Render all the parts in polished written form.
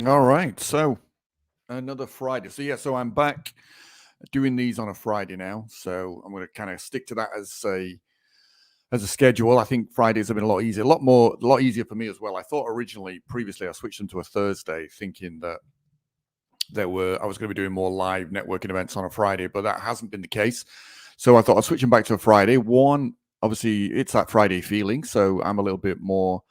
All right. So another Friday. So I'm back doing these on a Friday now. So I'm going to kind of stick to that as a schedule. I think Fridays have been a lot easier, a lot easier for me as well. I thought originally, previously, I switched them to a Thursday, thinking that I was going to be doing more live networking events on a Friday, but that hasn't been the case. So I thought I'd switch them back to a Friday. One, obviously, it's that Friday feeling, so I'm a little bit more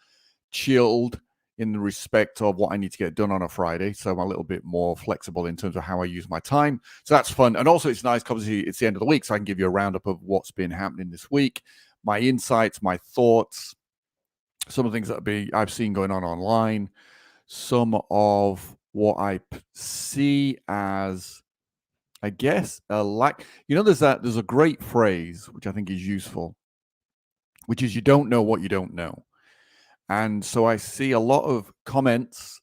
chilled in the respect of what I need to get done on a Friday. So I'm a little bit more flexible in terms of how I use my time. So that's fun. And also, it's nice because obviously it's the end of the week. So I can give you a roundup of what's been happening this week, my insights, my thoughts, some of the things that I've seen going on online, some of what see as, I guess, a lack. There's a great phrase which I think is useful, which is you don't know what you don't know. And so I see a lot of comments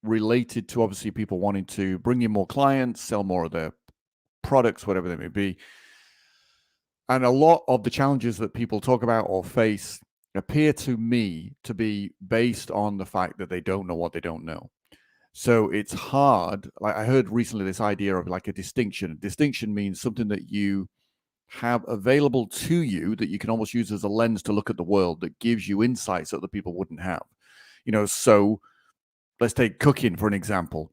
related to obviously people wanting to bring in more clients, sell more of their products, whatever they may be. And a lot of the challenges that people talk about or face appear to me to be based on the fact that they don't know what they don't know. So it's hard. Like I heard recently this idea of like a distinction. Distinction means something that you have available to you that you can almost use as a lens to look at the world that gives you insights that other people wouldn't have. So let's take cooking for an example.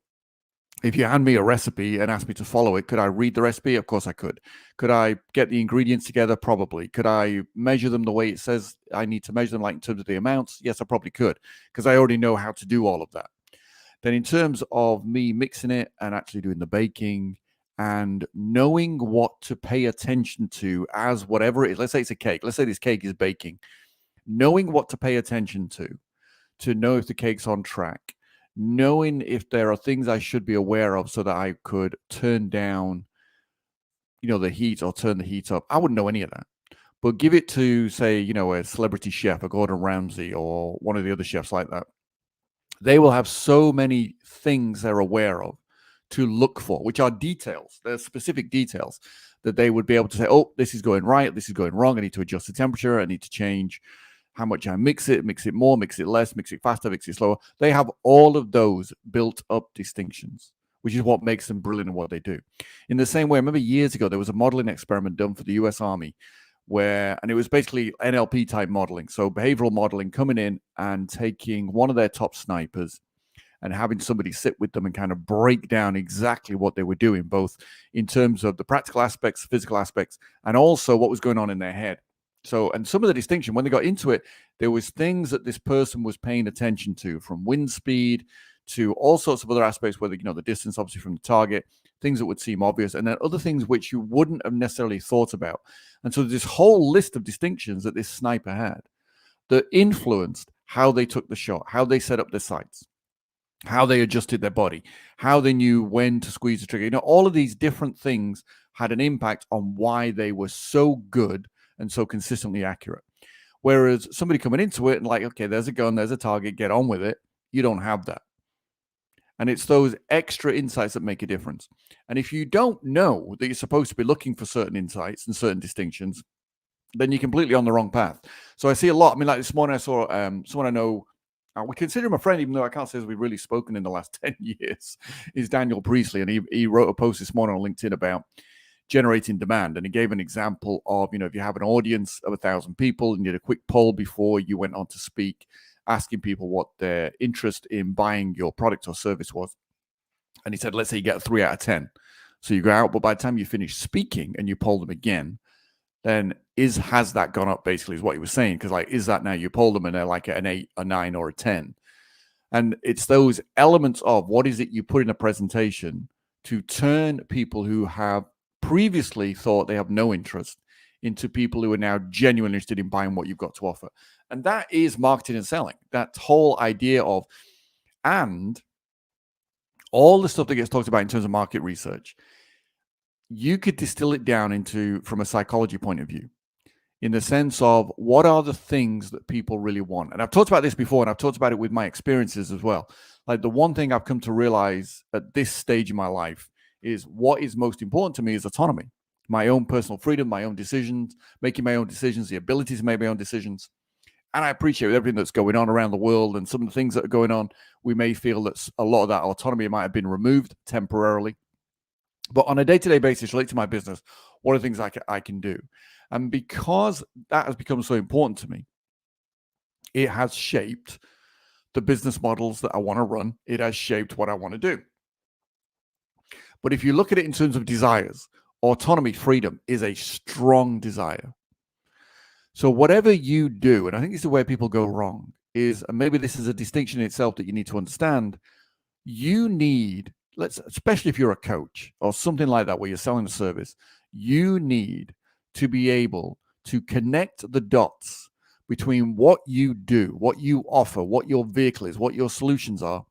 If you hand me a recipe and ask me to follow it, could I read the recipe? Of course I could. Could I get the ingredients together? Probably. Could I measure them the way it says I need to measure them, like in terms of the amounts? Yes, I probably could, because I already know how to do all of that. Then in terms of me mixing it and actually doing the baking and knowing what to pay attention to as whatever it is, let's say it's a cake. Let's say this cake is baking. Knowing what to pay attention to know if the cake's on track, knowing if there are things I should be aware of so that I could turn down, the heat or turn the heat up. I wouldn't know any of that. But give it to, say, a celebrity chef, a Gordon Ramsay, or one of the other chefs like that. They will have so many things they're aware of to look for, which are details. They're specific details that they would be able to say, oh, this is going right, this is going wrong. I need to adjust the temperature. I need to change how much I mix it more, mix it less, mix it faster, mix it slower. They have all of those built up distinctions, which is what makes them brilliant in what they do. In the same way, I remember years ago, there was a modeling experiment done for the US Army and it was basically NLP type modeling. So behavioral modeling, coming in and taking one of their top snipers and having somebody sit with them and kind of break down exactly what they were doing, both in terms of the practical aspects, physical aspects, and also what was going on in their head. So, and some of the distinction, when they got into it, there was things that this person was paying attention to, from wind speed to all sorts of other aspects, whether, the distance obviously from the target, things that would seem obvious, and then other things which you wouldn't have necessarily thought about. And so this whole list of distinctions that this sniper had that influenced how they took the shot, how they set up their sights, how they adjusted their body, how they knew when to squeeze the trigger. All of these different things had an impact on why they were so good and so consistently accurate. Whereas somebody coming into it and like, okay, there's a gun, there's a target, get on with it. You don't have that. And it's those extra insights that make a difference. And if you don't know that you're supposed to be looking for certain insights and certain distinctions, then you're completely on the wrong path. So I see a lot. I mean, like this morning I saw someone I know, we consider him a friend, even though I can't say we've really spoken in the last 10 years, is Daniel Priestley. And he wrote a post this morning on LinkedIn about generating demand. And he gave an example of, if you have an audience of 1,000 people and you did a quick poll before you went on to speak, asking people what their interest in buying your product or service was. And he said, let's say you get a 3 out of 10. So you go out, but by the time you finish speaking and you poll them again, then has that gone up, basically, is what he was saying. Because like, is that now you poll them and they're like an 8, a 9, or a 10? And it's those elements of what is it you put in a presentation to turn people who have previously thought they have no interest into people who are now genuinely interested in buying what you've got to offer. And that is marketing and selling. That whole idea of, and all the stuff that gets talked about in terms of market research, you could distill it down into from a psychology point of view, in the sense of what are the things that people really want. And I've talked about this before, and I've talked about it with my experiences as well. Like the one thing I've come to realize at this stage in my life is what is most important to me is autonomy, my own personal freedom, my own decisions, making my own decisions, the ability to make my own decisions. And I appreciate everything that's going on around the world and some of the things that are going on. We may feel that a lot of that autonomy might have been removed temporarily. But on a day-to-day basis, related to my business, what are the things I can do? And because that has become so important to me, it has shaped the business models that I want to run. It has shaped what I want to do. But if you look at it in terms of desires, autonomy, freedom is a strong desire. So whatever you do, and I think this is where people go wrong, is, and maybe this is a distinction in itself that you need to understand, you need, especially if you're a coach or something like that where you're selling a service, you need to be able to connect the dots between what you do, what you offer, what your vehicle is, what your solutions are,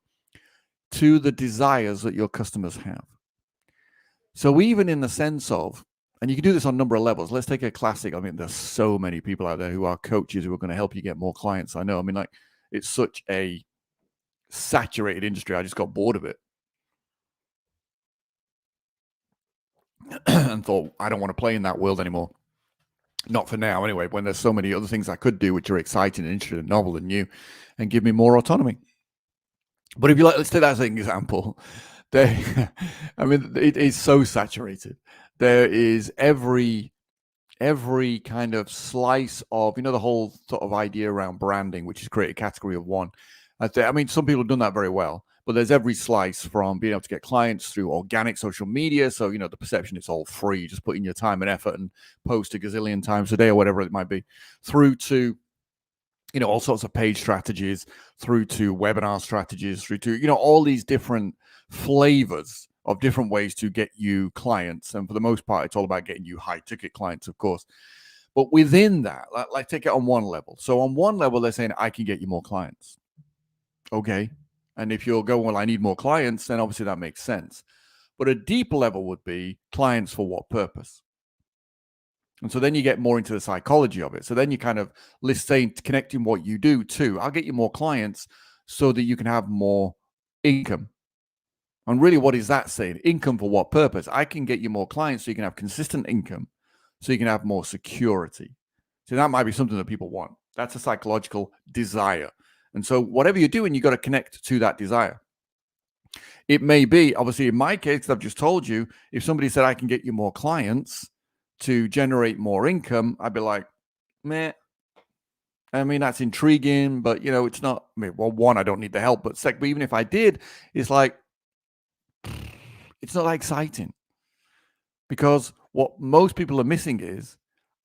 to the desires that your customers have. So even in the sense of, and you can do this on a number of levels. Let's take a classic. I mean, there's so many people out there who are coaches who are going to help you get more clients. I know. I mean, like, it's such a saturated industry. I just got bored of it and thought, I don't want to play in that world anymore. Not for now, anyway, when there's so many other things I could do which are exciting and interesting and novel and new and give me more autonomy. But if you like, let's take that as an example. I mean, it is so saturated. There is every kind of slice of, the whole sort of idea around branding, which is create a category of one. I mean, some people have done that very well, but there's every slice from being able to get clients through organic social media. So, the perception it's all free, just put in your time and effort and post a gazillion times a day or whatever it might be, through to, all sorts of page strategies, through to webinar strategies, through to, all these different flavors of different ways to get you clients. And for the most part, it's all about getting you high ticket clients, of course. But within that, like take it on one level. So on one level, they're saying, I can get you more clients. Okay. And if you're going, well, I need more clients, then obviously that makes sense. But a deeper level would be clients for what purpose? And so then you get more into the psychology of it. So then you kind of saying, connecting what you do to, I'll get you more clients so that you can have more income. And really, what is that saying? Income for what purpose? I can get you more clients so you can have consistent income, so you can have more security. So that might be something that people want. That's a psychological desire. And so whatever you're doing, you got to connect to that desire. It may be, obviously, in my case, I've just told you, if somebody said, I can get you more clients to generate more income, I'd be like, meh. I mean, that's intriguing, but, it's not, well, one, I don't need the help, but second, but even if I did, it's like, it's not that exciting, because what most people are missing is,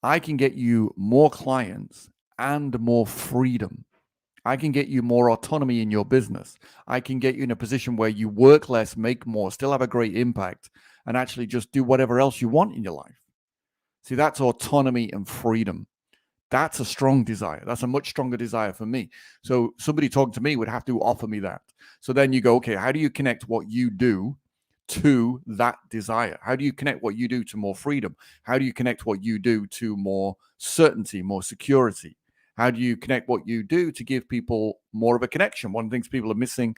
I can get you more clients and more freedom. I can get you more autonomy in your business. I can get you in a position where you work less, make more, still have a great impact, and actually just do whatever else you want in your life. See, that's autonomy and freedom. That's a strong desire. That's a much stronger desire for me. So somebody talking to me would have to offer me that. So then you go, okay, how do you connect what you do to that desire? How do you connect what you do to more freedom? How do you connect what you do to more certainty, more security? How do you connect what you do to give people more of a connection? One of the things people are missing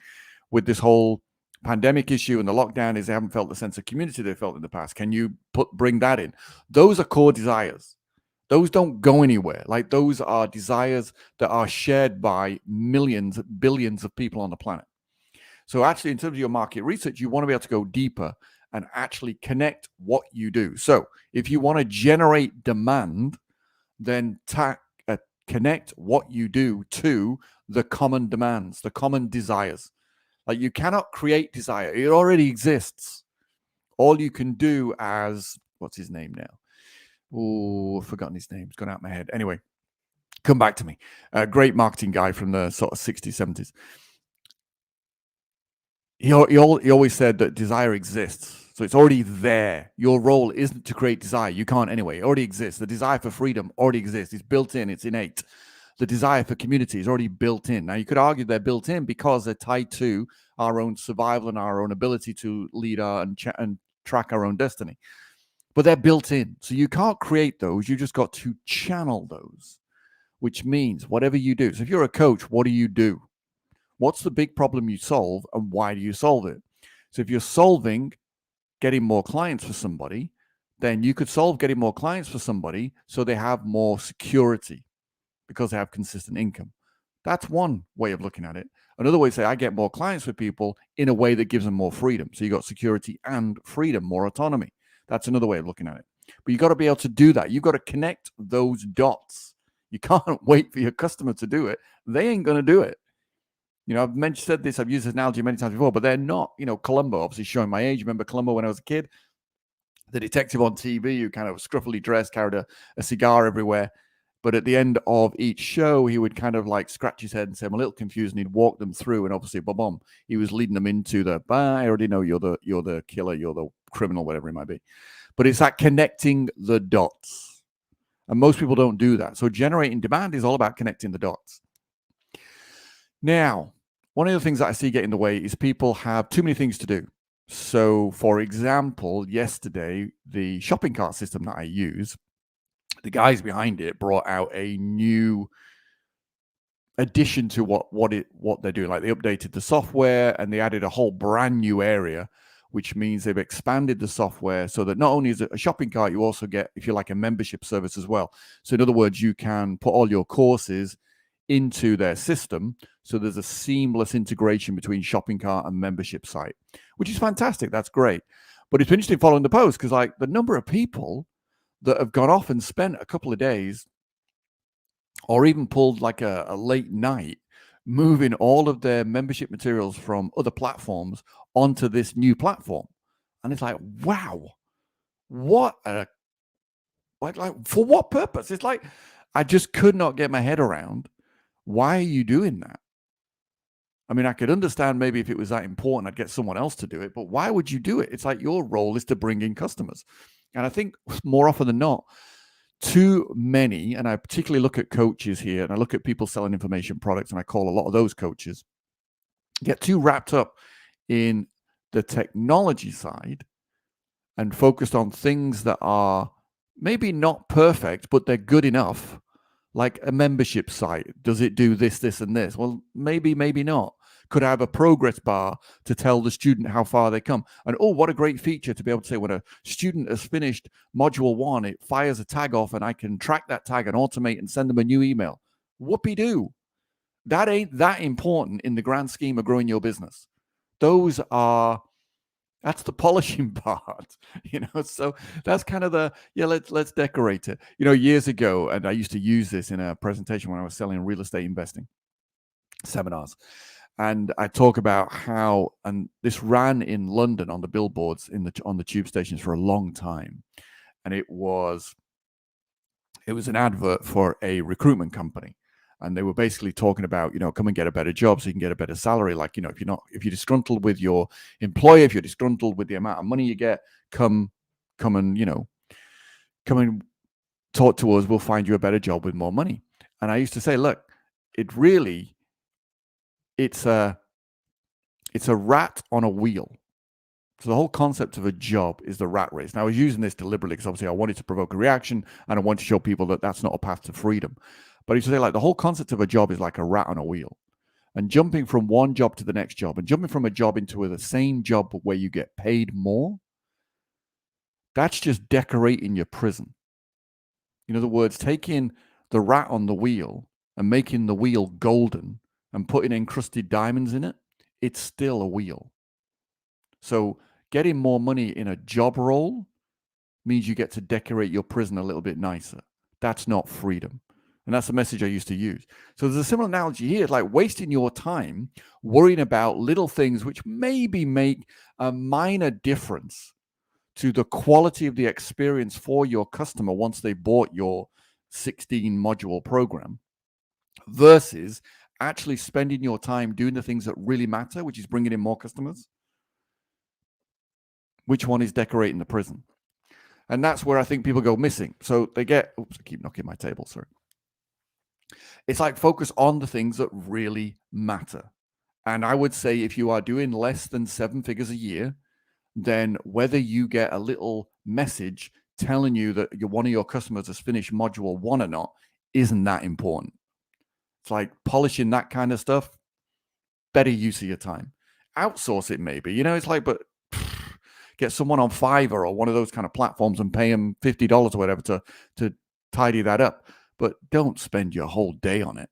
with this whole pandemic issue and the lockdown is they haven't felt the sense of community they felt in the past. Can you bring that in? Those are core desires. Those don't go anywhere. Like, those are desires that are shared by millions, billions of people on the planet. So actually, in terms of your market research, you want to be able to go deeper and actually connect what you do. So if you want to generate demand, then connect what you do to the common demands, the common desires. Like, you cannot create desire. It already exists. All you can do as, what's his name now? Oh, I've forgotten his name. It's gone out of my head. Anyway, come back to me. A great marketing guy from the sort of 60s, 70s. He always said that desire exists. So it's already there. Your role isn't to create desire. You can't anyway. It already exists. The desire for freedom already exists. It's built in. It's innate. The desire for community is already built in. Now, you could argue they're built in because they're tied to our own survival and our own ability to lead and track our own destiny. But they're built in. So you can't create those. You just got to channel those, which means whatever you do. So if you're a coach, what do you do? What's the big problem you solve, and why do you solve it? So if you're solving getting more clients for somebody, then you could solve getting more clients for somebody so they have more security. because they have consistent income. That's one way of looking at it. Another way to say I get more clients with people in a way that gives them more freedom. So you got security and freedom, more autonomy. That's another way of looking at it. But you got to be able to do that. You've got to connect those dots. You can't wait for your customer to do it. They ain't going to do it. I've said this, I've used this analogy many times before, but they're not, Columbo, obviously showing my age. Remember Columbo when I was a kid? The detective on TV who kind of scruffily dressed, carried a cigar everywhere. But at the end of each show, he would kind of like scratch his head and say, I'm a little confused. And he'd walk them through. And obviously, boom, he was leading them into I already know you're the killer, you're the criminal, whatever it might be. But it's that connecting the dots. And most people don't do that. So generating demand is all about connecting the dots. Now, one of the things that I see get in the way is people have too many things to do. So, for example, yesterday, the shopping cart system that I use, the guys behind it brought out a new addition to what they're doing. Like they updated the software and they added a whole brand new area, which means they've expanded the software so that not only is it a shopping cart, you also get, if you like, a membership service as well. So in other words, you can put all your courses into their system. So there's a seamless integration between shopping cart and membership site, which is fantastic. That's great. But it's interesting following the post because like the number of people that have gone off and spent a couple of days or even pulled like a late night moving all of their membership materials from other platforms onto this new platform. And it's like, wow, for what purpose? It's like, I just could not get my head around. Why are you doing that? I mean, I could understand maybe if it was that important, I'd get someone else to do it, but why would you do it? It's like your role is to bring in customers. And I think more often than not, too many, and I particularly look at coaches here, and I look at people selling information products, and I call a lot of those coaches, get too wrapped up in the technology side and focused on things that are maybe not perfect, but they're good enough, like a membership site. Does it do this, this, and this? Well, maybe not. Could I have a progress bar to tell the student how far they come? And oh, what a great feature to be able to say when a student has finished module 1, it fires a tag off and I can track that tag and automate and send them a new email. Whoopee-doo. That ain't that important in the grand scheme of growing your business. That's the polishing part, so that's kind of let's decorate it. Years ago, and I used to use this in a presentation when I was selling real estate investing seminars. And I talk about how, and this ran in London on the billboards on the tube stations for a long time. And it was an advert for a recruitment company. And they were basically talking about, come and get a better job so you can get a better salary. Like, if you're disgruntled with your employer, if you're disgruntled with the amount of money you get, come and talk to us. We'll find you a better job with more money. And I used to say, look, it's a rat on a wheel. So the whole concept of a job is the rat race. Now I was using this deliberately because obviously I wanted to provoke a reaction and I want to show people that that's not a path to freedom. But I used to say, like, the whole concept of a job is like a rat on a wheel, and jumping from one job to the next job and jumping from a job into the same job but where you get paid more, that's just decorating your prison. In other words, taking the rat on the wheel and making the wheel golden and putting encrusted diamonds in it, it's still a wheel. So getting more money in a job role means you get to decorate your prison a little bit nicer. That's not freedom. And that's the message I used to use. So there's a similar analogy here, like wasting your time worrying about little things which maybe make a minor difference to the quality of the experience for your customer once they bought your 16 module program, versus actually spending your time doing the things that really matter, which is bringing in more customers. Which one is decorating the prison? And that's where I think people go missing. So they get, oops, I keep knocking my table, sorry. It's like focus on the things that really matter. And I would say if you are doing less than 7 figures a year, then whether you get a little message telling you that one of your customers has finished module 1 or not isn't that important. It's like polishing that kind of stuff, better use of your time. Outsource it maybe, it's like, but get someone on Fiverr or one of those kind of platforms and pay them $50 or whatever to tidy that up. but don't spend your whole day on it.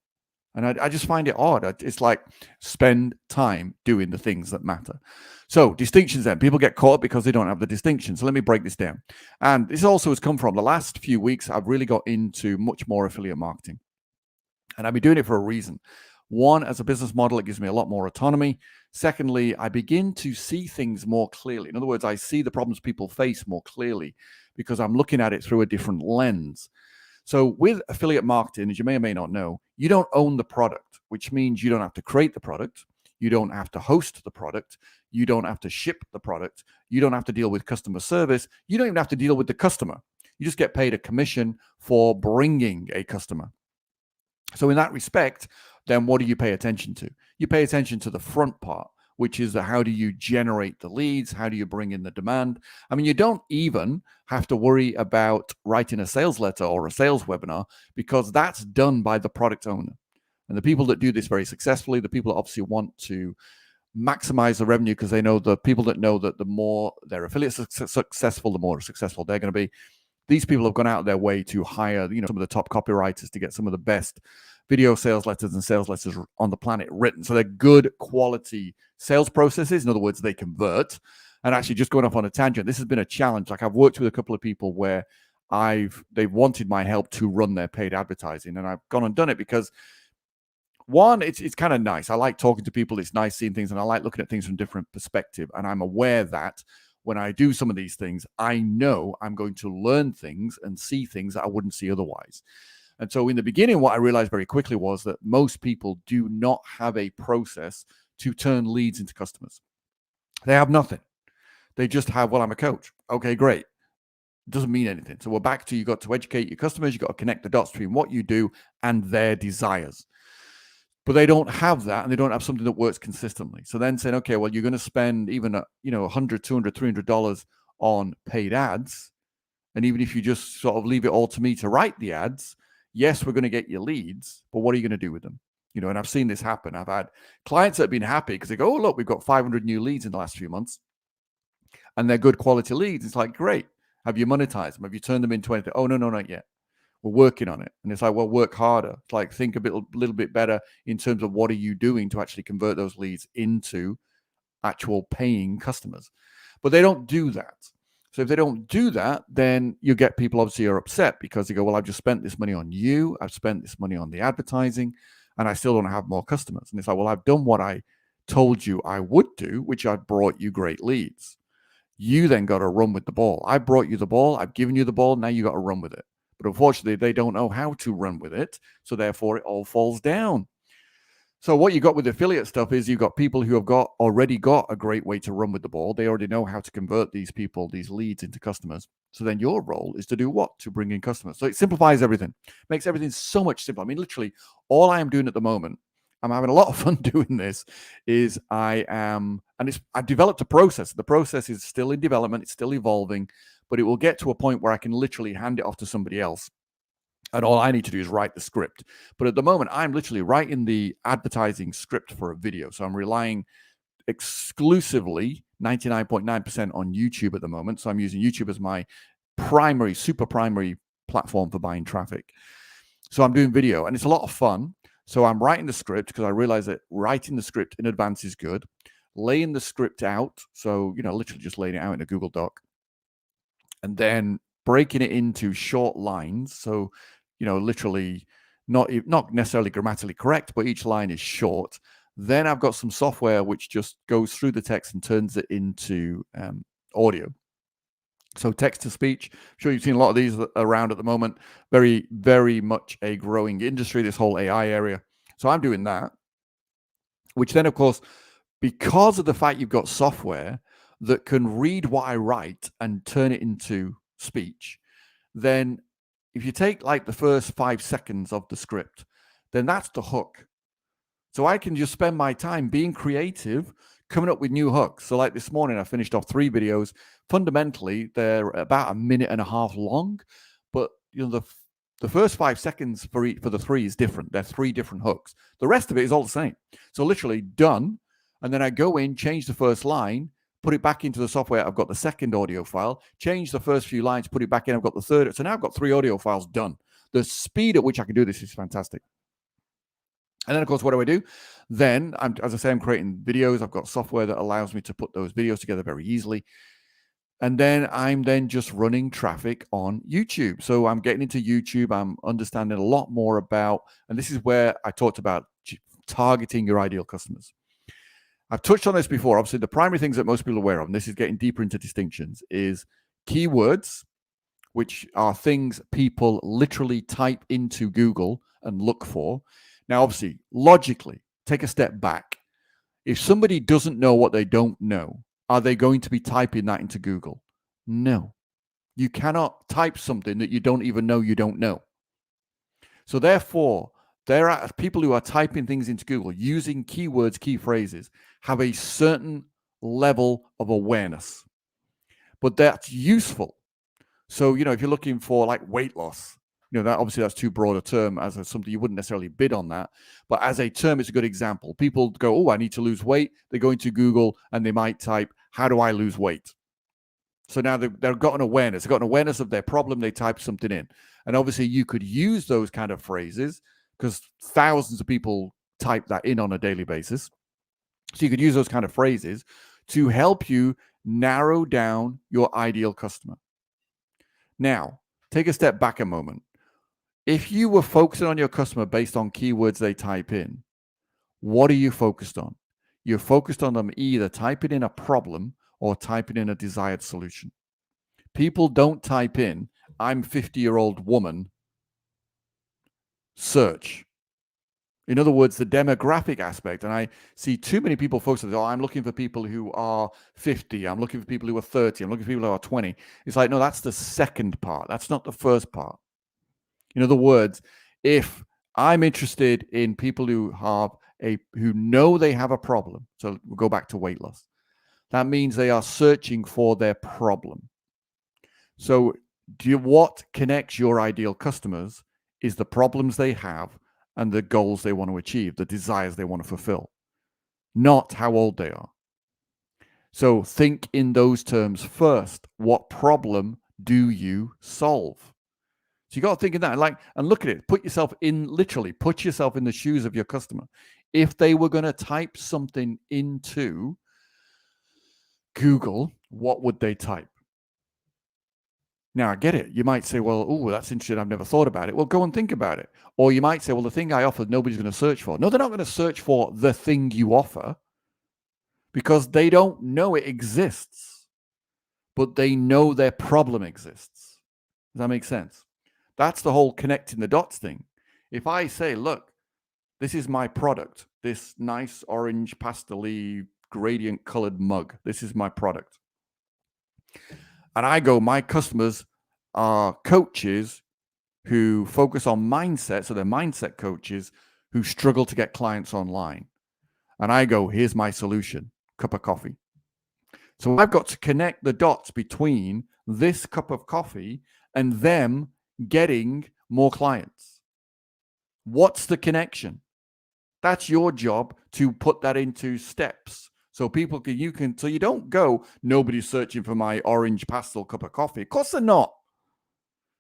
And I just find it odd. It's like spend time doing the things that matter. So distinctions then. People get caught because they don't have the distinctions. So let me break this down. And this also has come from the last few weeks. I've really got into much more affiliate marketing. And I've been doing it for a reason. One, as a business model, it gives me a lot more autonomy. Secondly, I begin to see things more clearly. In other words, I see the problems people face more clearly because I'm looking at it through a different lens. So with affiliate marketing, as you may or may not know, you don't own the product, which means you don't have to create the product. You don't have to host the product. You don't have to ship the product. You don't have to deal with customer service. You don't even have to deal with the customer. You just get paid a commission for bringing a customer. So in that respect, then what do you pay attention to? You pay attention to the front part, which is how do you generate the leads? How do you bring in the demand? I mean, you don't even have to worry about writing a sales letter or a sales webinar because that's done by the product owner. And the people that do this very successfully, the people that obviously want to maximize the revenue because they know the people that know that the more their affiliates are successful, the more successful they're going to be. These people have gone out of their way to hire, some of the top copywriters to get some of the best video sales letters and sales letters on the planet written. So they're good quality sales processes. In other words, they convert. And actually, just going off on a tangent, this has been a challenge. Like I've worked with a couple of people where they've wanted my help to run their paid advertising, and I've gone and done it because one, it's kind of nice. I like talking to people. It's nice seeing things, and I like looking at things from different perspective. And I'm aware that when I do some of these things, I know I'm going to learn things and see things that I wouldn't see otherwise. And so in the beginning, what I realized very quickly was that most people do not have a process to turn leads into customers. They have nothing. They just have, well, I'm a coach. Okay, great. Doesn't mean anything. So we're back to, you got to educate your customers. You got to connect the dots between what you do and their desires. But they don't have that, and they don't have something that works consistently. So then saying, okay, well, you're going to spend even $100, $200, $300 on paid ads. And even if you just sort of leave it all to me to write the ads, yes, we're going to get your leads, but what are you going to do with them? And I've seen this happen. I've had clients that have been happy because they go, oh, look, we've got 500 new leads in the last few months. And they're good quality leads. It's like, great. Have you monetized them? Have you turned them into anything? Oh, no, not yet. We're working on it. And it's like, well, work harder. It's like, think a little bit better in terms of what are you doing to actually convert those leads into actual paying customers. But they don't do that. So if they don't do that, then you get people obviously are upset because they go, well, I've just spent this money on you. I've spent this money on the advertising, and I still don't have more customers. And it's like, well, I've done what I told you I would do, which I brought you great leads. You then got to run with the ball. I brought you the ball. I've given you the ball. Now you got to run with it. But unfortunately, they don't know how to run with it. So therefore, it all falls down. So what you got with affiliate stuff is you've got people who have already got a great way to run with the ball. They already know how to convert these people, these leads into customers. So then your role is to do what? To bring in customers. So it simplifies everything, makes everything so much simpler. I mean, literally, all I am doing at the moment, I'm having a lot of fun doing this, is I've developed a process. The process is still in development. It's still evolving, but it will get to a point where I can literally hand it off to somebody else. And all I need to do is write the script. But at the moment, I'm literally writing the advertising script for a video. So I'm relying exclusively 99.9% on YouTube at the moment. So I'm using YouTube as my super primary platform for buying traffic. So I'm doing video, and it's a lot of fun. So I'm writing the script because I realize that writing the script in advance is good. Laying the script out. So, literally just laying it out in a Google Doc. And then breaking it into short lines. So, literally not necessarily grammatically correct, but each line is short. Then I've got some software which just goes through the text and turns it into audio. So text to speech. I'm sure you've seen a lot of these around at the moment. Very, very much a growing industry, this whole AI area. So I'm doing that, which then, of course, because of the fact you've got software that can read what I write and turn it into speech, then if you take like the first 5 seconds of the script, then that's the hook. So I can just spend my time being creative, coming up with new hooks. So like this morning, I finished off 3 videos. Fundamentally, they're about 1.5 minutes long, but the first 5 seconds for the 3 is different. They're 3 different hooks. The rest of it is all the same. So literally done, and then I go in, change the first line, put it back into the software. I've got the second audio file, change the first few lines, put it back in. I've got the third. So now I've got 3 audio files done. the speed at which I can do this is fantastic. And then, of course, what do? Then, as I say, I'm creating videos. I've got software that allows me to put those videos together very easily. And then I'm just running traffic on YouTube. So I'm getting into YouTube. I'm understanding a lot more about, and this is where I talked about targeting your ideal customers. I've touched on this before. Obviously, the primary things that most people are aware of, and this is getting deeper into distinctions, is keywords, which are things people literally type into Google and look for. Now, obviously, logically, take a step back. If somebody doesn't know what they don't know, are they going to be typing that into Google? No. You cannot type something that you don't even know you don't know. So therefore, there are people who are typing things into Google using keywords, key phrases, have a certain level of awareness. But that's useful. So, if you're looking for like weight loss, that obviously that's too broad a term as something you wouldn't necessarily bid on that. But as a term, it's a good example. People go, oh, I need to lose weight. They go into Google and they might type, how do I lose weight? So now they've got an awareness. They've got an awareness of their problem. They type something in. And obviously you could use those kind of phrases because thousands of people type that in on a daily basis. So you could use those kind of phrases to help you narrow down your ideal customer. Now, take a step back a moment. If you were focusing on your customer based on keywords they type in, what are you focused on? You're focused on them either typing in a problem or typing in a desired solution. People don't type in, I'm 50-year-old woman, search. In other words, the demographic aspect, and I see too many people focus on, I'm looking for people who are 50, I'm looking for people who are 30, I'm looking for people who are 20. It's like, no, that's the second part. That's not the first part. In other words, if I'm interested in people who know they have a problem, so we'll go back to weight loss, that means they are searching for their problem. So what connects your ideal customers is the problems they have and the goals they want to achieve, the desires they want to fulfill, not how old they are. So think in those terms first. What problem do you solve? So you got to think of that, and look at it. Put yourself in the shoes of your customer. If they were going to type something into Google, what would they type? Now, I get it. You might say, well, oh, that's interesting. I've never thought about it. Well, go and think about it. Or you might say, well, the thing I offer, nobody's going to search for. No, they're not going to search for the thing you offer because they don't know it exists, but they know their problem exists. Does that make sense? That's the whole connecting the dots thing. If I say, look, this is my product, this nice orange pastel-y gradient colored mug. This is my product. And I go, my customers are coaches who focus on mindset. So they're mindset coaches who struggle to get clients online. And I go, here's my solution, cup of coffee. So I've got to connect the dots between this cup of coffee and them getting more clients. What's the connection? That's your job to put that into steps. So people so you don't go, nobody's searching for my orange pastel cup of coffee. Of course they're not.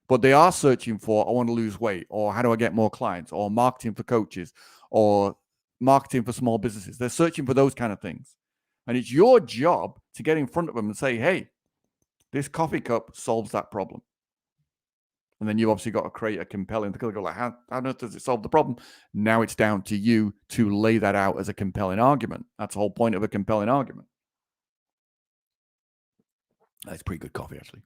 But they are searching for, I want to lose weight, or how do I get more clients, or marketing for coaches, or marketing for small businesses. They're searching for those kind of things. And it's your job to get in front of them and say, hey, this coffee cup solves that problem. And then you obviously got to create a compelling, go like, how on earth does it solve the problem? Now it's down to you to lay that out as a compelling argument. That's the whole point of a compelling argument. That's pretty good coffee, actually.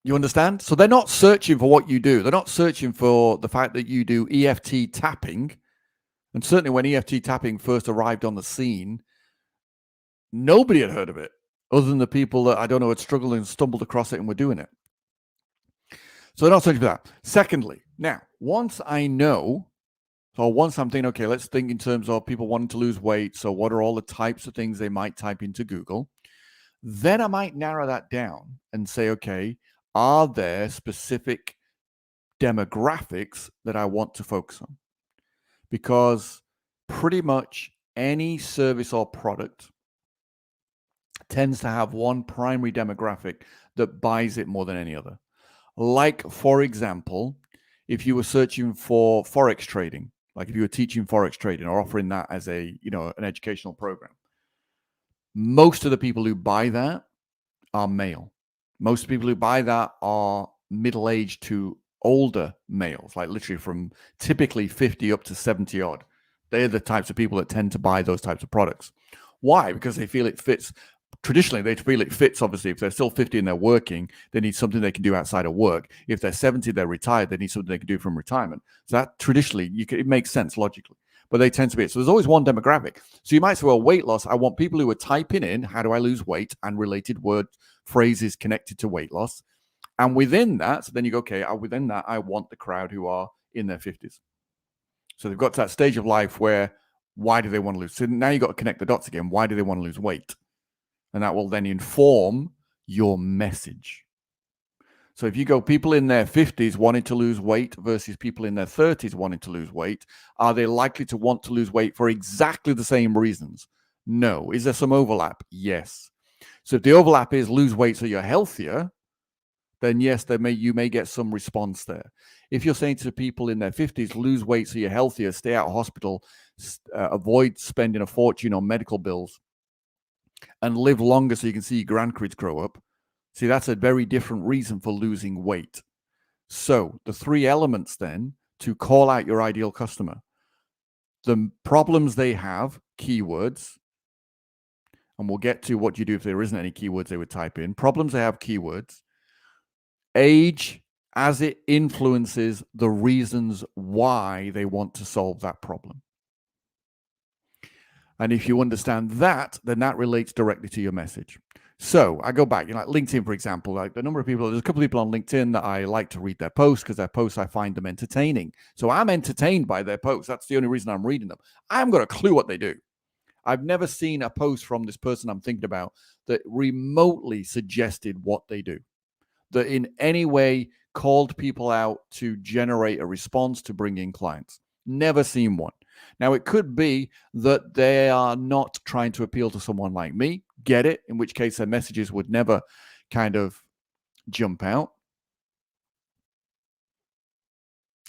You understand? So they're not searching for what you do. They're not searching for the fact that you do EFT tapping. And certainly when EFT tapping first arrived on the scene, nobody had heard of it other than the people that, I don't know, had struggled and stumbled across it and were doing it. So they're not searching for that. Secondly, now, once I'm thinking, okay, let's think in terms of people wanting to lose weight. So what are all the types of things they might type into Google? Then I might narrow that down and say, okay, are there specific demographics that I want to focus on? Because pretty much any service or product tends to have one primary demographic that buys it more than any other. Like, for example, if you were searching for Forex trading, like if you were teaching Forex trading or offering that as a, an educational program, most of the people who buy that are male. Most people who buy that are middle-aged to older males, like literally from typically 50 up to 70 odd. They're the types of people that tend to buy those types of products. Why? Because they feel it fits. Traditionally, they feel it fits. Obviously, if they're still 50 and they're working, they need something they can do outside of work. If they're 70, they're retired, they need something they can do from retirement. So that traditionally, it makes sense logically, but they tend to be. So there's always one demographic. So you might say, well, weight loss, I want people who are typing in, how do I lose weight, and related word phrases connected to weight loss. And within that, so then you go, okay, within that, I want the crowd who are in their 50s. So they've got to that stage of life where, why do they want to lose? So now you've got to connect the dots again. Why do they want to lose weight? And that will then inform your message. So if you go people in their 50s wanting to lose weight versus people in their 30s wanting to lose weight, are they likely to want to lose weight for exactly the same reasons? No. Is there some overlap? Yes. So if the overlap is lose weight so you're healthier, then yes, you may get some response there. If you're saying to people in their 50s, lose weight so you're healthier, stay out of hospital, avoid spending a fortune on medical bills, and live longer so you can see your grandkids grow up, see, that's a very different reason for losing weight. So the three elements then to call out your ideal customer: the problems they have, keywords, and we'll get to what you do if there isn't any keywords they would type in. Problems they have, keywords. Age, as it influences the reasons why they want to solve that problem. And if you understand that, then that relates directly to your message. So I go back, like LinkedIn, for example, like the number of people, there's a couple of people on LinkedIn that I like to read their posts because their posts, I find them entertaining. So I'm entertained by their posts. That's the only reason I'm reading them. I haven't got a clue what they do. I've never seen a post from this person I'm thinking about that remotely suggested what they do, that in any way called people out to generate a response to bring in clients. Never seen one. Now, it could be that they are not trying to appeal to someone like me, get it, in which case their messages would never kind of jump out.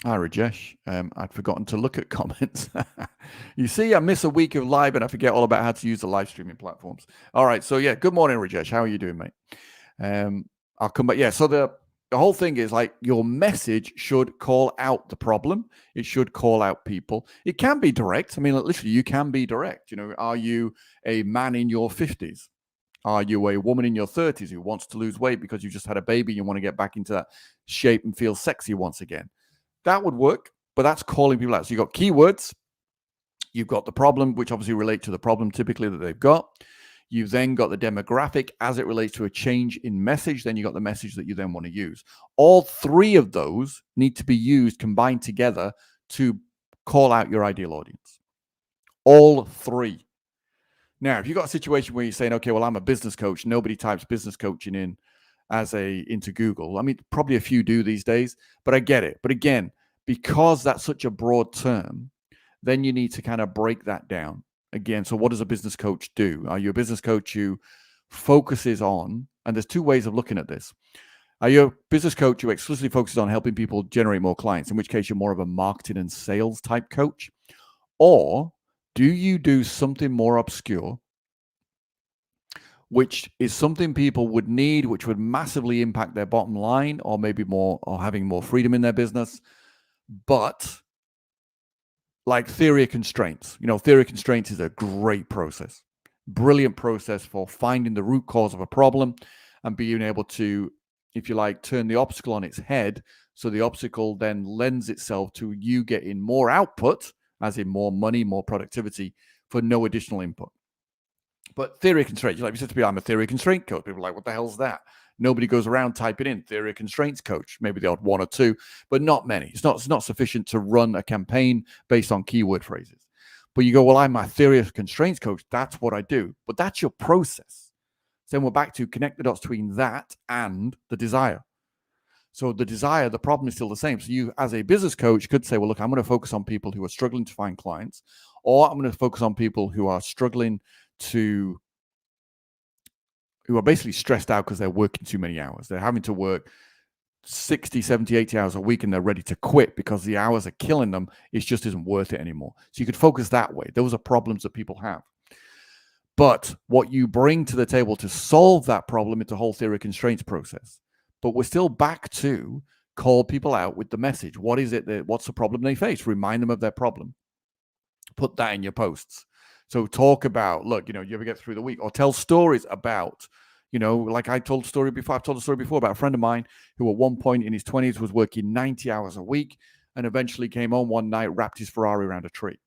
Hi, Rajesh. I'd forgotten to look at comments. You see, I miss a week of live and I forget all about how to use the live streaming platforms. All right. So, yeah, good morning, Rajesh. How are you doing, mate? I'll come back. Yeah. So the whole thing is like your message should call out the problem. It should call out people. It can be direct. I mean, literally, you can be direct. Are you a man in your 50s? Are you a woman in your 30s who wants to lose weight because you just had a baby and you want to get back into that shape and feel sexy once again? That would work, but that's calling people out. So you've got keywords. You've got the problem, which obviously relate to the problem typically that they've got. You've then got the demographic as it relates to a change in message. Then you've got the message that you then want to use. All three of those need to be used, combined together to call out your ideal audience. All three. Now, if you've got a situation where you're saying, okay, well, I'm a business coach. Nobody types business coaching into Google. I mean, probably a few do these days, but I get it. But again, because that's such a broad term, then you need to kind of break that down. Again, so what does a business coach do? Are you a business coach who focuses on, and there's two ways of looking at this. Are you a business coach who exclusively focuses on helping people generate more clients, in which case you're more of a marketing and sales type coach? Or do you do something more obscure, which is something people would need, which would massively impact their bottom line, or maybe more, or having more freedom in their business, but like theory of constraints? Theory of constraints is a great process, brilliant process for finding the root cause of a problem and being able to, if you like, turn the obstacle on its head. So the obstacle then lends itself to you getting more output, as in more money, more productivity, for no additional input. But theory of constraints, like you said to me, I'm a theory of constraint coach. People are like, what the hell's that? Nobody goes around typing in theory of constraints coach, maybe the odd one or two, but not many. It's not sufficient to run a campaign based on keyword phrases. But you go, well, I'm a theory of constraints coach. That's what I do. But that's your process. So then we're back to connect the dots between that and the desire. So the desire, the problem is still the same. So you, as a business coach, could say, well, look, I'm going to focus on people who are struggling to find clients, or I'm going to focus on people who are struggling who are basically stressed out because they're working too many hours. They're having to work 60, 70, 80 hours a week and they're ready to quit because the hours are killing them, it just isn't worth it anymore. So you could focus that way. Those are problems that people have. But what you bring to the table to solve that problem is the whole theory of constraints process. But we're still back to call people out with the message. What is it what's the problem they face? Remind them of their problem. Put that in your posts. So talk about, look, you ever get through the week, or tell stories about, like I told a story before. I've told a story before about a friend of mine who at one point in his 20s was working 90 hours a week and eventually came home one night, wrapped his Ferrari around a tree.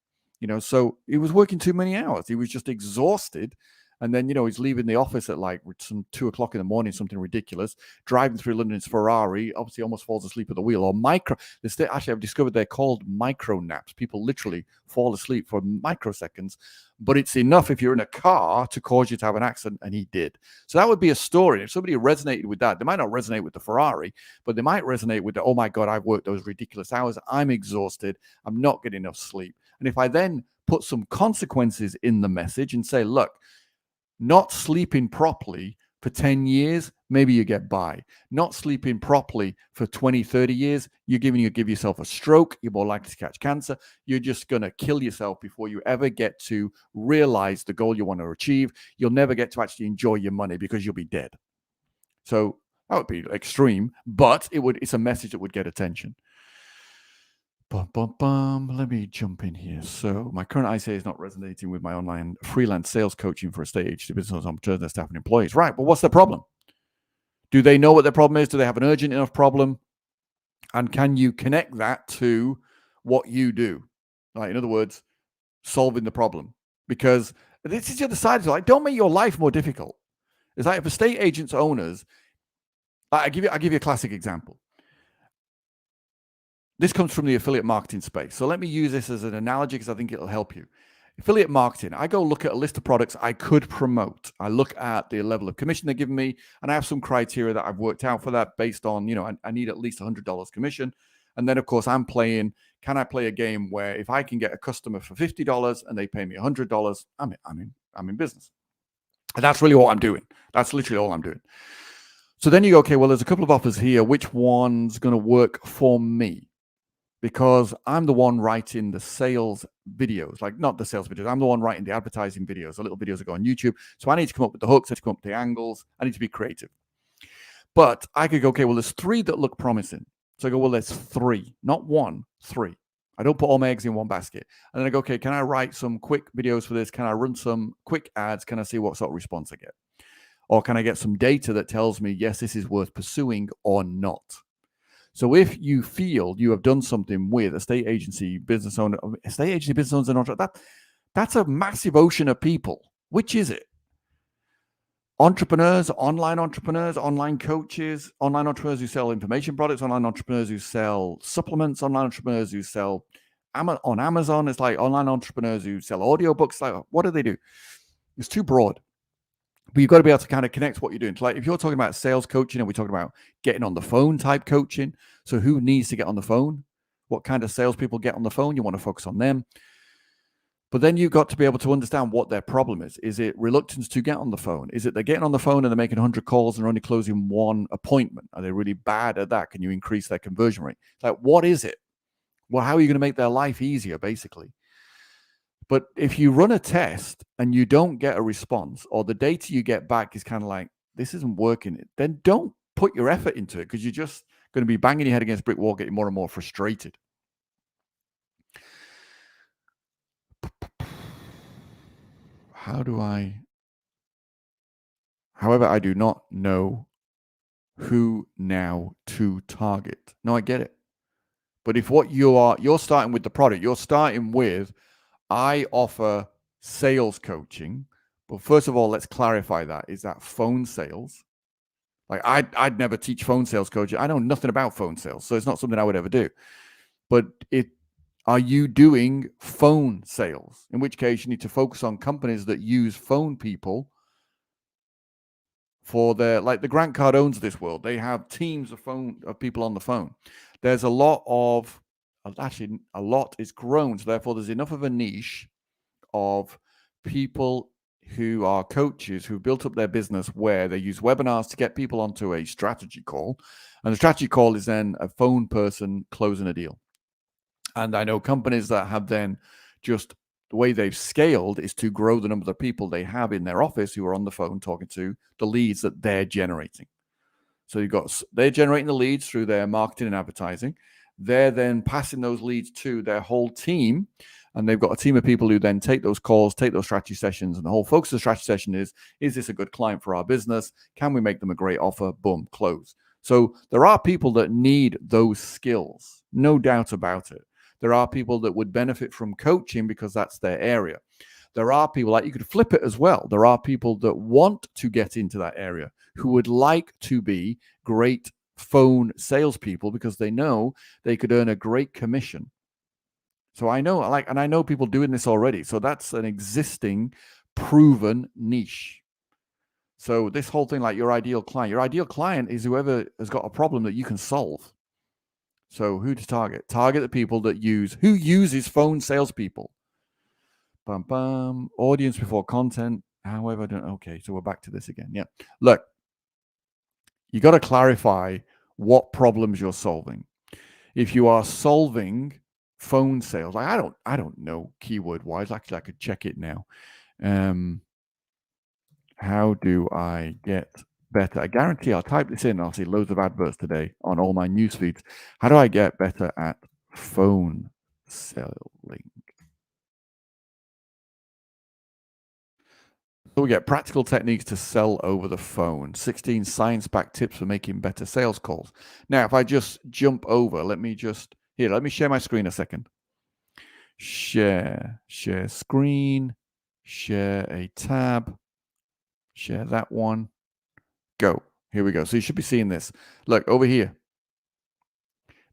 So he was working too many hours. He was just exhausted. And then, he's leaving the office at like some 2:00 in the morning, something ridiculous, driving through London's Ferrari, obviously almost falls asleep at the wheel, or actually I've discovered they're called micro naps. People literally fall asleep for microseconds, but it's enough if you're in a car to cause you to have an accident, and he did. So that would be a story. If somebody resonated with that, they might not resonate with the Ferrari, but they might resonate with oh my God, I've worked those ridiculous hours. I'm exhausted. I'm not getting enough sleep. And if I then put some consequences in the message and say, look, not sleeping properly for 10 years, maybe you get by. Not sleeping properly for 20, 30 years, you give yourself a stroke. You're more likely to catch cancer. You're just going to kill yourself before you ever get to realize the goal you want to achieve. You'll never get to actually enjoy your money because you'll be dead. So that would be extreme, but it's a message that would get attention. Let me jump in here. So my current ICA is not resonating with my online freelance sales coaching for estate agency business owners, their staff and employees. Right, but what's the problem? Do they know what their problem is? Do they have an urgent enough problem? And can you connect that to what you do? Like, in other words, solving the problem. Because this is the other side. Like, don't make your life more difficult. It's like if estate agents owners, I'll give you a classic example. This comes from the affiliate marketing space. So let me use this as an analogy because I think it'll help you. Affiliate marketing, I go look at a list of products I could promote. I look at the level of commission they're giving me, and I have some criteria that I've worked out for that based on, I need at least $100 commission. And then, of course, can I play a game where if I can get a customer for $50 and they pay me $100, I'm in business. And that's really what I'm doing. That's literally all I'm doing. So then you go, okay, well, there's a couple of offers here. Which one's going to work for me? Because I'm the one writing the sales videos, like not the sales videos. I'm the one writing the advertising videos, the little videos that go on YouTube. So I need to come up with the hooks. I need to come up with the angles. I need to be creative. But I could go, okay, well, there's 3 that look promising. So I go, well, there's 3, not 1, 3. I don't put all my eggs in one basket. And then I go, okay, can I write some quick videos for this? Can I run some quick ads? Can I see what sort of response I get? Or can I get some data that tells me, yes, this is worth pursuing or not? So if you feel you have done something with estate agency business owners, and that's a massive ocean of people. Which is it? Entrepreneurs, online coaches, online entrepreneurs who sell information products, online entrepreneurs who sell supplements, online entrepreneurs who sell on Amazon. It's like online entrepreneurs who sell audiobooks. Like, what do they do? It's too broad. But you've got to be able to kind of connect what you're doing. Like if you're talking about sales coaching and we're talking about getting on the phone type coaching. So who needs to get on the phone? What kind of salespeople get on the phone? You want to focus on them. But then you've got to be able to understand what their problem is. Is it reluctance to get on the phone? Is it they're getting on the phone and they're making 100 calls and they're only closing 1 appointment? Are they really bad at that? Can you increase their conversion rate? It's like, what is it? Well, how are you going to make their life easier, basically? But if you run a test and you don't get a response, or the data you get back is kind of like, this isn't working, then don't put your effort into it, because you're just going to be banging your head against a brick wall, getting more and more frustrated. However, I do not know who now to target. No, I get it. But if what you're starting with the product, you're starting with, I offer sales coaching. But first of all, let's clarify that. Is that phone sales? Like I'd never teach phone sales coaching. I know nothing about phone sales, so it's not something I would ever do. But are you doing phone sales? In which case you need to focus on companies that use phone people for their, like the Grant Cardones of this world. They have teams of people on the phone. There's a lot is grown. So therefore there's enough of a niche of people who are coaches who built up their business where they use webinars to get people onto a strategy call. And the strategy call is then a phone person closing a deal. And I know companies that have then just the way they've scaled is to grow the number of people they have in their office who are on the phone talking to the leads that they're generating. So they're generating the leads through their marketing and advertising. They're then passing those leads to their whole team. And they've got a team of people who then take those calls, take those strategy sessions. And the whole focus of the strategy session is this a good client for our business? Can we make them a great offer? Boom, close. So there are people that need those skills, no doubt about it. There are people that would benefit from coaching because that's their area. There are people, like you could flip it as well. There are people that want to get into that area who would like to be great phone salespeople because they know they could earn a great commission. So I know people doing this already. So that's an existing proven niche. So this whole thing, like your ideal client is whoever has got a problem that you can solve. So who to target? Target the people that uses phone salespeople. Bum, bum. Audience before content. However, okay, so we're back to this again. Yeah. Look, you got to clarify what problems you're solving. If you are solving phone sales, like I don't know keyword wise. Actually, I could check it now. How do I get better? I guarantee I'll type this in and I'll see loads of adverts today on all my news feeds. How do I get better at phone selling? So we get practical techniques to sell over the phone, 16 science-backed tips for making better sales calls. Now, if I just jump over, let me share my screen a second. Share screen, share a tab, share that one, go. Here we go. So you should be seeing this. Look over here.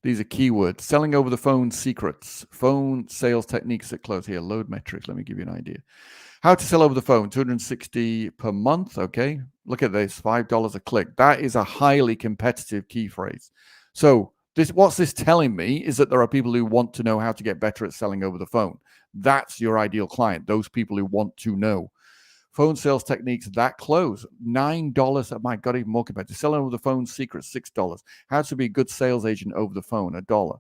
These are keywords. Selling over the phone secrets. Phone sales techniques that close. Here, load metrics. Let me give you an idea. How to sell over the phone. $260 per month. Okay. Look at this. $5 a click. That is a highly competitive key phrase. So what's this telling me is that there are people who want to know how to get better at selling over the phone. That's your ideal client. Those people who want to know. Phone sales techniques that close. $9. Oh my God, even more competitive. Selling over the phone secrets, $6. How to be a good sales agent over the phone, $1.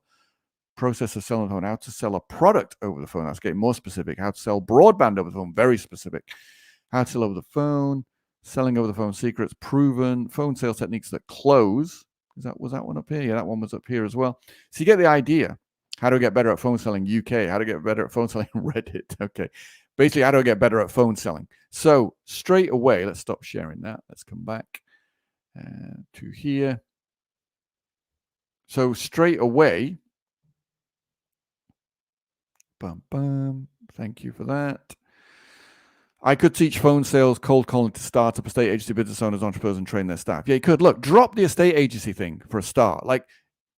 Process of selling the phone. How to sell a product over the phone. That's getting more specific. How to sell broadband over the phone, very specific. How to sell over the phone. Selling over the phone secrets, proven. Phone sales techniques that close. Was that one up here? Yeah, that one was up here as well. So you get the idea. How do I get better at phone selling UK? How to get better at phone selling Reddit? Okay. Basically, how do I get better at phone selling? So straight away, let's stop sharing that. Let's come back to here. So straight away, thank you for that. I could teach phone sales, cold calling to startup, estate agency, business owners, entrepreneurs, and train their staff. Yeah, you could. Look, drop the estate agency thing for a start. Like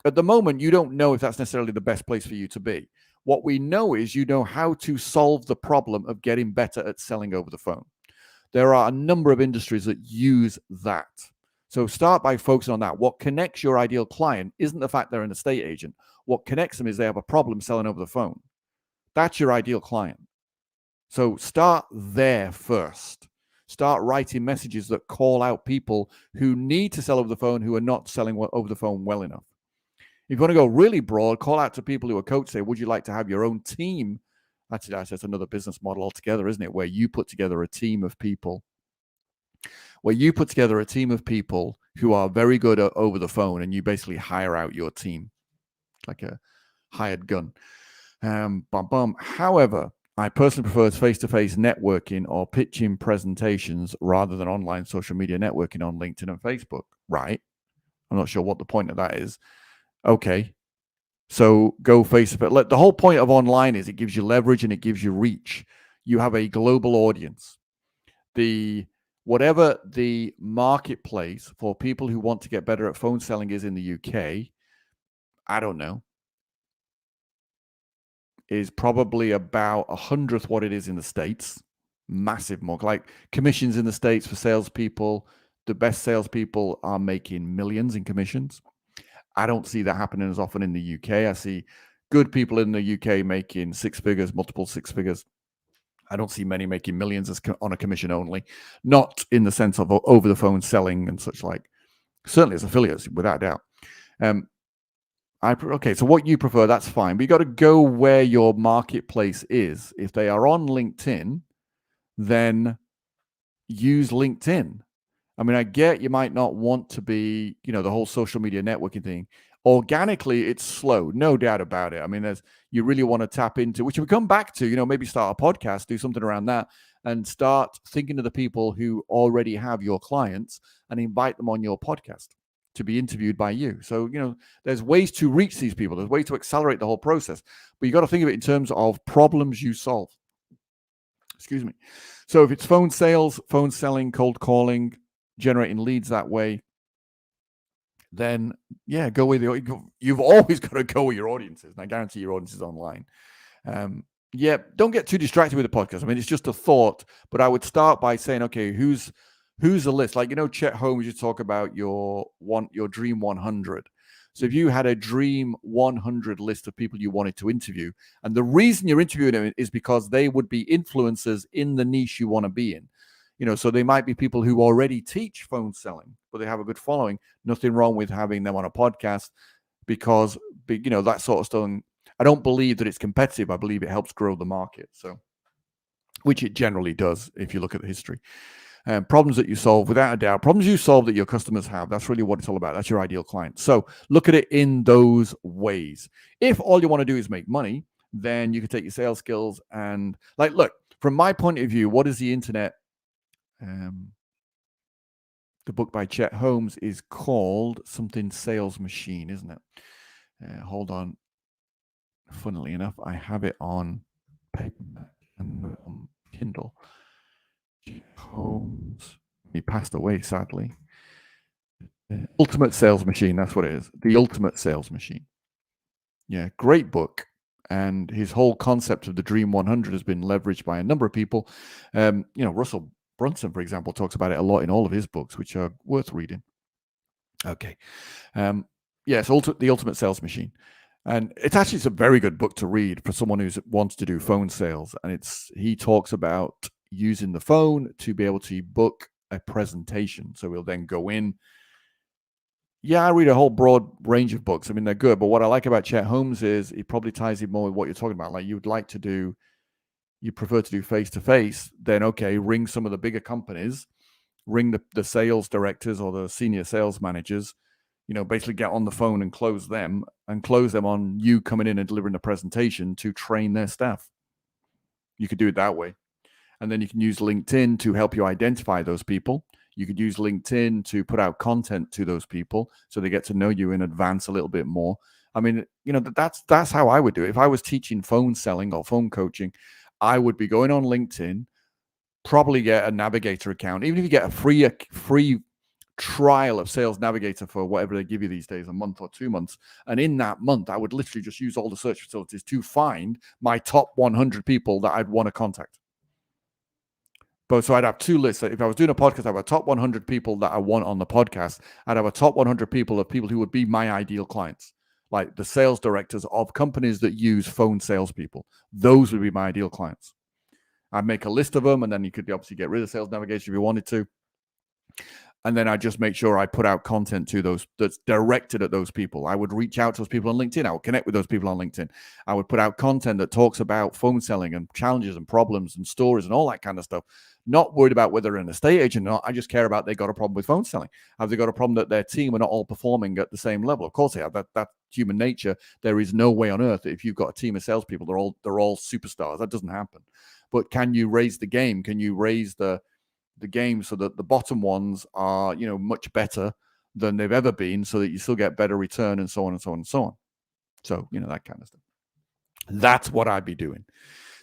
at the moment, you don't know if that's necessarily the best place for you to be. What we know is you know how to solve the problem of getting better at selling over the phone. There are a number of industries that use that. So start by focusing on that. What connects your ideal client isn't the fact they're an estate agent. What connects them is they have a problem selling over the phone. That's your ideal client. So start there first. Start writing messages that call out people who need to sell over the phone who are not selling over the phone well enough. If you want to go really broad, call out to people who are coaches. Say, would you like to have your own team? That's another business model altogether, isn't it? Where you put together a team of people. Who are very good over the phone, and you basically hire out your team like a hired gun. However, I personally prefer face-to-face networking or pitching presentations rather than online social media networking on LinkedIn and Facebook. Right? I'm not sure what the point of that is. Okay. So go face-to-face. The whole point of online is it gives you leverage and it gives you reach. You have a global audience. Whatever the marketplace for people who want to get better at phone selling is in the UK, I don't know, is probably about 100th what it is in the States. Massive more. Like commissions in the States for salespeople, the best salespeople are making millions in commissions. I don't see that happening as often in the UK. I see good people in the UK making six figures, multiple six figures. I don't see many making millions on a commission only, not in the sense of over the phone selling and such like. Certainly as affiliates, without a doubt. Okay, so what you prefer, that's fine. But you got to go where your marketplace is. If they are on LinkedIn, then use LinkedIn. I mean, I get you might not want to be, the whole social media networking thing. Organically, it's slow, no doubt about it. I mean, you really want to tap into, which we come back to, maybe start a podcast, do something around that, and start thinking of the people who already have your clients and invite them on your podcast to be interviewed by you. So, there's ways to reach these people. There's ways to accelerate the whole process. But you got to think of it in terms of problems you solve. Excuse me. So if it's phone sales, phone selling, cold calling, generating leads that way, then go with you've always got to go with your audiences. And I guarantee your audience is online. Don't get too distracted with the podcast. I mean, it's just a thought, but I would start by saying, okay, who's the list? Like, Chet Holmes, you talk about your dream 100. So if you had a dream 100 list of people you wanted to interview, and the reason you're interviewing them is because they would be influencers in the niche you want to be in. So they might be people who already teach phone selling, but they have a good following. Nothing wrong with having them on a podcast because, that sort of stuff. I don't believe that it's competitive. I believe it helps grow the market. So, which it generally does if you look at the history. Problems that you solve, without a doubt, problems you solve that your customers have. That's really what it's all about. That's your ideal client. So look at it in those ways. If all you want to do is make money, then you can take your sales skills and look, from my point of view, what is the internet? The book by Chet Holmes is called something Sales Machine, isn't it? Hold on. Funnily enough, I have it on paperback and on Kindle. Chet Holmes. He passed away, sadly. Ultimate Sales Machine, that's what it is. The Ultimate Sales Machine. Yeah, great book. And his whole concept of the Dream 100 has been leveraged by a number of people. Russell Brunson, for example, talks about it a lot in all of his books, which are worth reading. Okay. So The Ultimate Sales Machine. And it's a very good book to read for someone who wants to do phone sales. And he talks about using the phone to be able to book a presentation. So we'll then go in. Yeah, I read a whole broad range of books. I mean, they're good. But what I like about Chet Holmes is it probably ties in more with what you're talking about. Like you prefer to do face-to-face, then okay, ring some of the bigger companies, ring the sales directors or the senior sales managers, basically get on the phone and close them on you coming in and delivering a presentation to train their staff. You could do it that way. And then you can use LinkedIn to help you identify those people. You could use LinkedIn to put out content to those people so they get to know you in advance a little bit more. I mean, that's how I would do it. If I was teaching phone selling or phone coaching, I would be going on LinkedIn, probably get a Navigator account. Even if you get a free trial of Sales Navigator for whatever they give you these days, a month or 2 months. And in that month, I would literally just use all the search facilities to find my top 100 people that I'd want to contact. So I'd have two lists. If I was doing a podcast, I'd have a top 100 people that I want on the podcast. I'd have a top 100 people who would be my ideal clients, like the sales directors of companies that use phone salespeople. Those would be my ideal clients. I'd make a list of them, and then you could obviously get rid of Sales Navigator if you wanted to. And then I just make sure I put out content to those that's directed at those people. I would reach out to those people on LinkedIn. I would connect with those people on LinkedIn. I would put out content that talks about phone selling and challenges and problems and stories and all that kind of stuff. Not worried about whether they're an estate agent or not. I just care about they got a problem with phone selling. Have they got a problem that their team are not all performing at the same level? Of course they have. That's human nature. There is no way on earth that if you've got a team of salespeople, they're all superstars. That doesn't happen. But can you raise the game? Can you raise the game so that the bottom ones are, much better than they've ever been, so that you still get better return and so on and so on and so on. So, that kind of stuff. That's what I'd be doing.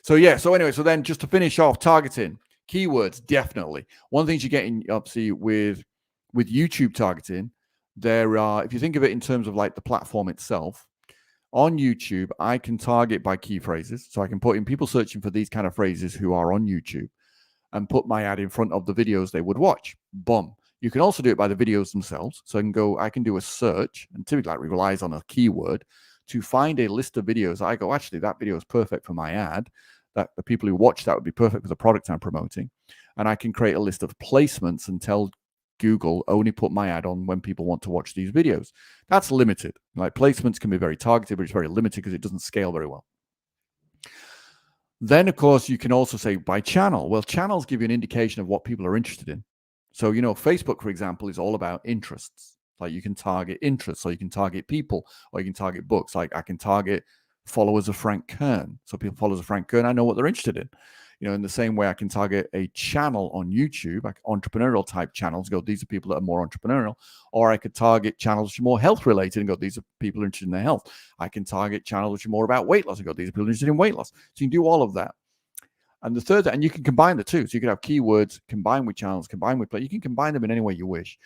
So anyway, so then just to finish off, targeting, keywords, definitely. One of the things you get in, obviously, with YouTube targeting, there are, if you think of it in terms of like the platform itself, on YouTube, I can target by key phrases. So I can put in people searching for these kind of phrases who are on YouTube, and put my ad in front of the videos they would watch. Boom. You can also do it by the videos themselves. So I can do a search, and typically that relies on a keyword to find a list of videos. I go, actually, that video is perfect for my ad. that the people who watch that would be perfect for the product I'm promoting. And I can create a list of placements and tell Google only put my ad on when people want to watch these videos. That's limited. Like placements can be very targeted, but it's very limited because it doesn't scale very well. Then, of course, you can also say by channel. Well, channels give you an indication of what people are interested in. So, Facebook, for example, is all about interests. Like you can target interests, or you can target people, or you can target books. Like I can target followers of Frank Kern. So people followers of Frank Kern, I know what they're interested in. In the same way I can target a channel on YouTube, like entrepreneurial type channels, go, these are people that are more entrepreneurial. Or I could target channels which are more health related and go, these are people interested in their health. I can target channels which are more about weight loss and go, these are people interested in weight loss. So you can do all of that. And the third, and you can combine the two. So you can have keywords combined with channels, combined with play. You can combine them in any way you wish.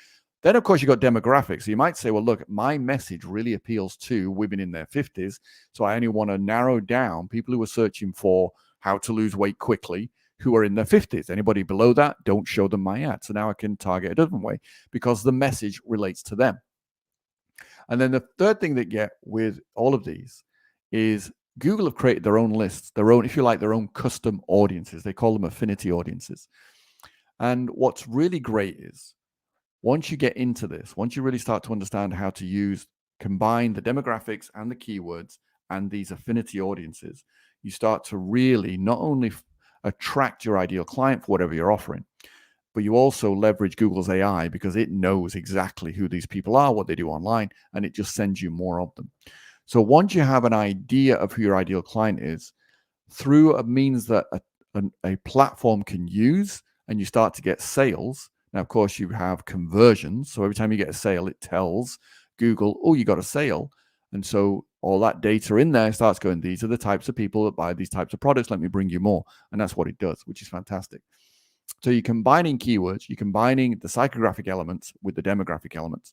Then, of course, you've got demographics. So you might say, well, look, my message really appeals to women in their 50s. So I only want to narrow down people who are searching for how to lose weight quickly, who are in their 50s. Anybody below that, don't show them my ad. So now I can target a different way because the message relates to them. And then the third thing that you get with all of these is Google have created their own lists, their own, if you like, their own custom audiences. They call them affinity audiences. And what's really great is once you get into this, once you really start to understand how to combine the demographics and the keywords and these affinity audiences, you start to really not only attract your ideal client for whatever you're offering, but you also leverage Google's AI because it knows exactly who these people are, what they do online, and it just sends you more of them. So once you have an idea of who your ideal client is, through a means that a platform can use, and you start to get sales. Now, of course, you have conversions. So every time you get a sale, it tells Google, oh, you got a sale. And so all that data in there starts going, these are the types of people that buy these types of products. Let me bring you more. And that's what it does, which is fantastic. So you're combining keywords, you're combining the psychographic elements with the demographic elements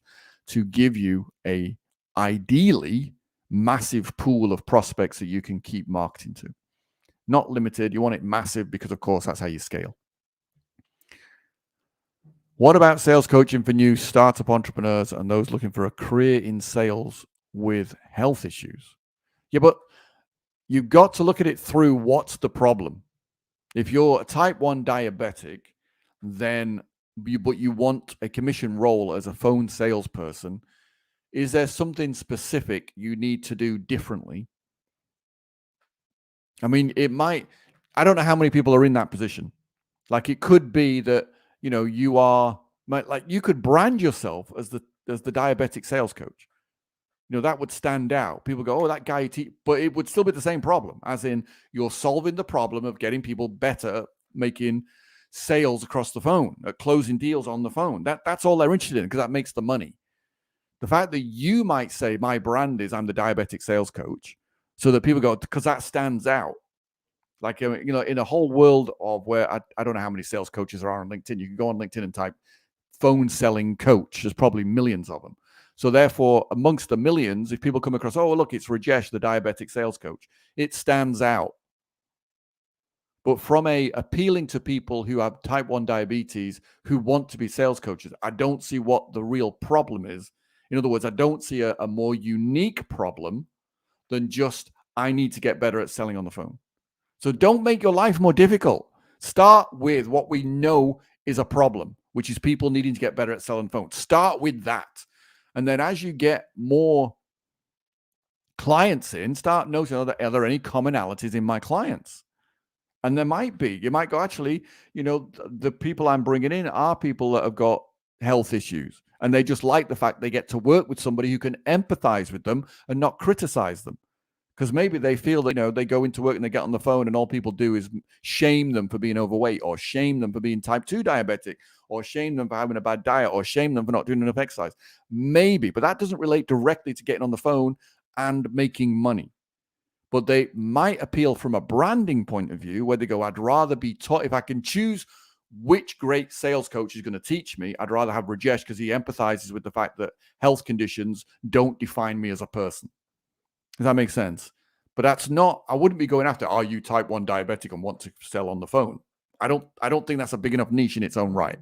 to give you a ideally massive pool of prospects that you can keep marketing to. Not limited. You want it massive because, of course, that's how you scale. What about sales coaching for new startup entrepreneurs and those looking for a career in sales with health issues? Yeah, but you've got to look at it through what's the problem. If you're a type 1 diabetic, then you want a commission role as a phone salesperson, is there something specific you need to do differently? I mean, I don't know how many people are in that position. Like it could be that, you could brand yourself as the diabetic sales coach. That would stand out. People go, oh, that guy, but it would still be the same problem, as in you're solving the problem of getting people better, making sales across the phone, closing deals on the phone. That's all they're interested in because that makes the money. The fact that you might say my brand is I'm the diabetic sales coach, so that people go, because that stands out. Like, in a whole world of where I don't know how many sales coaches there are on LinkedIn. You can go on LinkedIn and type phone selling coach. There's probably millions of them. So therefore, amongst the millions, if people come across, oh, look, it's Rajesh, the diabetic sales coach, it stands out. But from appealing to people who have type 1 diabetes who want to be sales coaches, I don't see what the real problem is. In other words, I don't see a more unique problem than just I need to get better at selling on the phone. So don't make your life more difficult. Start with what we know is a problem, which is people needing to get better at selling phones. Start with that. And then as you get more clients in, start noticing, are there any commonalities in my clients? And there might be. You might go, actually, the people I'm bringing in are people that have got health issues. And they just like the fact they get to work with somebody who can empathize with them and not criticize them. Because maybe they feel that, they go into work and they get on the phone and all people do is shame them for being overweight, or shame them for being type 2 diabetic, or shame them for having a bad diet, or shame them for not doing enough exercise. Maybe, but that doesn't relate directly to getting on the phone and making money. But they might appeal from a branding point of view where they go, I'd rather be taught, if I can choose which great sales coach is going to teach me, I'd rather have Rajesh because he empathizes with the fact that health conditions don't define me as a person. Does that make sense? But that's not, I wouldn't be going after, are you type 1 diabetic and want to sell on the phone? I don't think that's a big enough niche in its own right.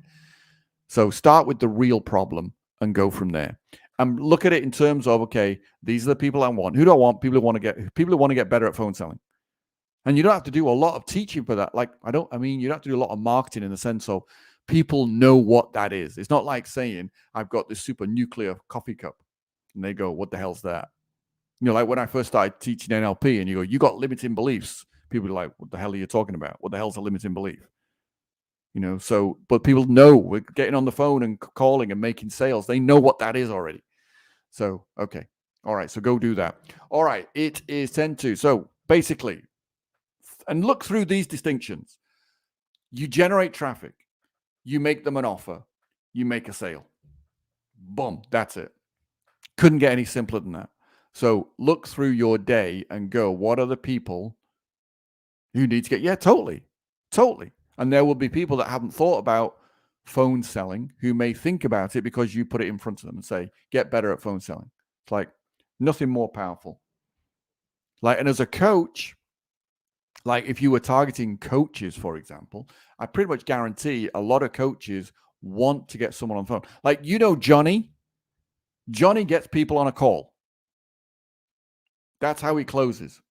So start with the real problem and go from there. And look at it in terms of, okay, these are the people I want. Who do I want? People who want to get better at phone selling. And you don't have to do a lot of teaching for that. Like, you don't have to do a lot of marketing in the sense of people know what that is. It's not like saying, I've got this super nuclear coffee cup. And they go, what the hell's that? Like when I first started teaching NLP and you go, you got limiting beliefs. People are like, what the hell are you talking about? What the hell's a limiting belief? So, but people know we're getting on the phone and calling and making sales. They know what that is already. So, okay. All right. So go do that. All right. It is 10-2. So basically, and look through these distinctions. You generate traffic. You make them an offer. You make a sale. Boom. That's it. Couldn't get any simpler than that. So look through your day and go, what are the people who need to get? Yeah, totally. And there will be people that haven't thought about phone selling who may think about it because you put it in front of them and say, get better at phone selling. It's like nothing more powerful. Like, and as a coach, like if you were targeting coaches, for example, I pretty much guarantee a lot of coaches want to get someone on the phone. Like, Johnny gets people on a call. That's how he closes.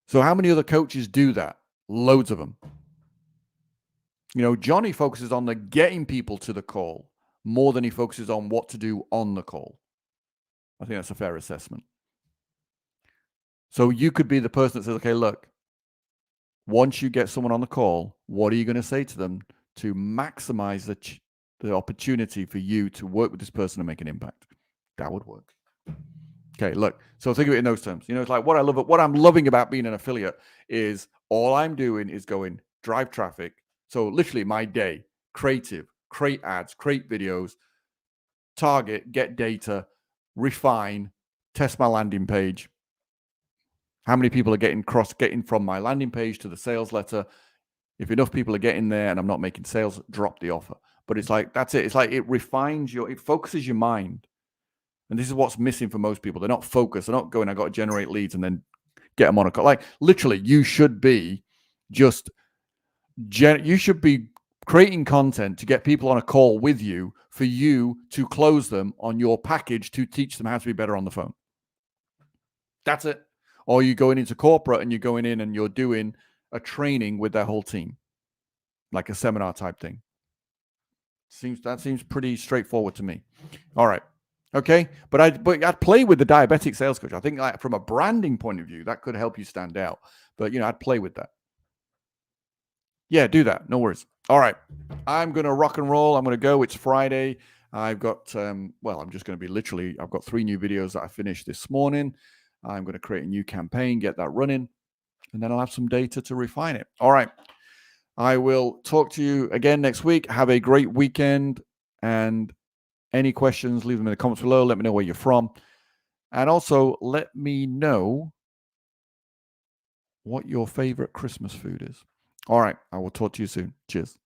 So how many other coaches do that? Loads of them. Johnny focuses on the getting people to the call more than he focuses on what to do on the call. I think that's a fair assessment. So you could be the person that says, okay, look, once you get someone on the call, what are you going to say to them to maximize the opportunity for you to work with this person and make an impact? That would work. Okay, look. So think of it in those terms. It's like what I'm loving about being an affiliate is all I'm doing is going drive traffic. So literally my day, creative, create ads, create videos, target, get data, refine, test my landing page. How many people are getting from my landing page to the sales letter? If enough people are getting there and I'm not making sales, drop the offer. But it's like, that's it. It's like it focuses your mind. And this is what's missing for most people. They're not focused. They're not going, I got to generate leads and then get them on a call. Like literally, you should be creating content to get people on a call with you for you to close them on your package to teach them how to be better on the phone. That's it. Or you're going into corporate and you're going in and you're doing a training with their whole team, like a seminar type thing. That seems pretty straightforward to me. All right. Okay. But I'd play with the diabetic sales coach. I think like from a branding point of view, that could help you stand out. But I'd play with that. Yeah, do that. No worries. All right. I'm going to rock and roll. I'm going to go. It's Friday. I've got, I'm just going to be I've got 3 new videos that I finished this morning. I'm going to create a new campaign, get that running, and then I'll have some data to refine it. All right. I will talk to you again next week. Have a great weekend. And any questions, leave them in the comments below. Let me know where you're from. And also let me know what your favorite Christmas food is. All right. I will talk to you soon. Cheers.